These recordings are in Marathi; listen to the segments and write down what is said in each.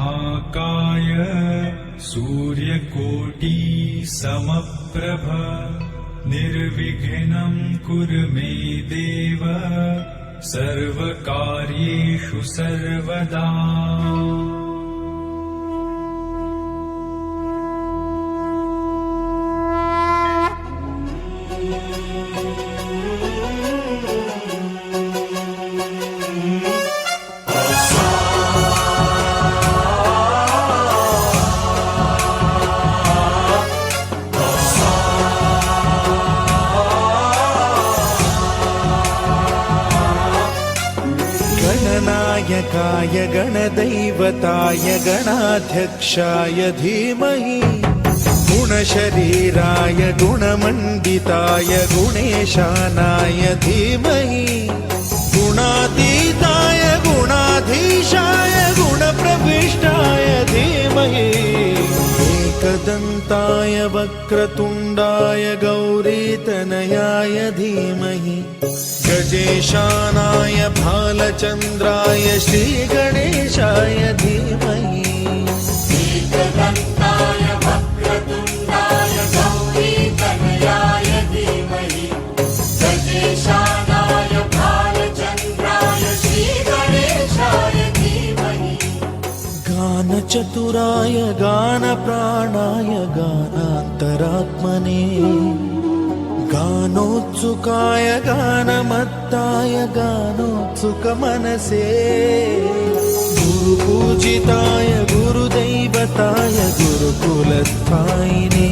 महाकाय सूर्यकोटि समप्रभ निर्विघ्नं कुरु मे देव सर्वकार्येषु सर्वदा। गणनायकाय गणदैवताय गणाध्यक्षाय धीमहि गुणशरीराय गुणमण्डिताय गुणेशानाय धीमहि गुणातीताय गुणाधीशाय गुणप्रविष्टाय धीमहि एकदन्ताय वक्रतुण्डाय गौरीतनयाय धीमहि गजेशानाय भालचन्द्राय श्रीगणेशाय धीमहि एकदन्ताय वक्रतुण्डाय गौरीतनयाय धीमहि गजेशानाय भालचन्द्राय श्रीगणेशाय धीमहि गानचतुराय गानप्राणाय गानान्तरात्मने गानोत्सुकाय गानमत्ताय गानोत्सुकमनसे गुरुपूजिताय गुरुदैवताय गुरुकुलस्थायिने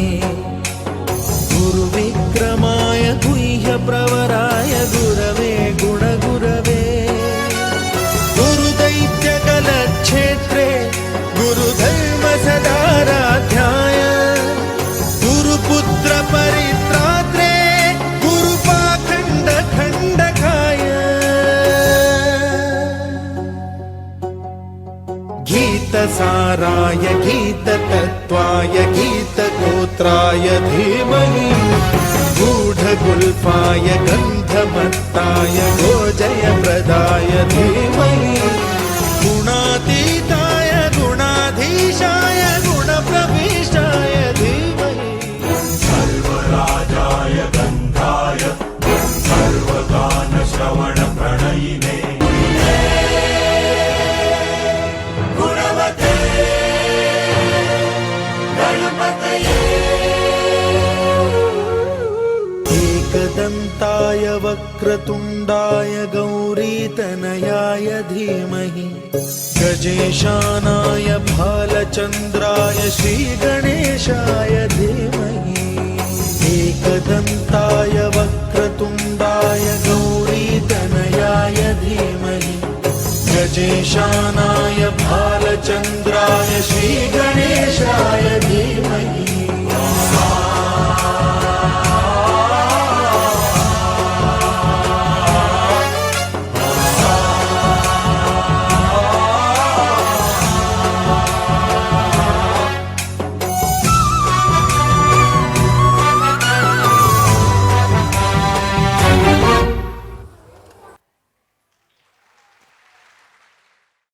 गुरुविक्रमाय गुह्यप्रवराय गुरवे गुणगुरवे गुरुदैत्यकलक्षेत्रे गुरुधर्मसदाराध्याय गुरुपुत्रपरित्रात्रे गीतसाराय गीततत्त्वाय गीतगोत्राय धीमहि गूढगुल्फाय गन्धमत्ताय गोजयप्रदाय धीमहि गुणातीताय गुणाधीशाय गुणप्रविष्टाय धीमहि सर्वराजाय गन्धाय सर्वगानश्रवणप्रणयिने एकदन्ताय वक्रतुण्डाय गौरीतनयाय धीमहि गजेशानाय भालचन्द्राय श्रीगणेशाय धीमहि एकदन्ताय वक्रतुण्डाय गौरीतनयाय धीमहि गजेशानाय भालचन्द्राय श्रीगणेशाय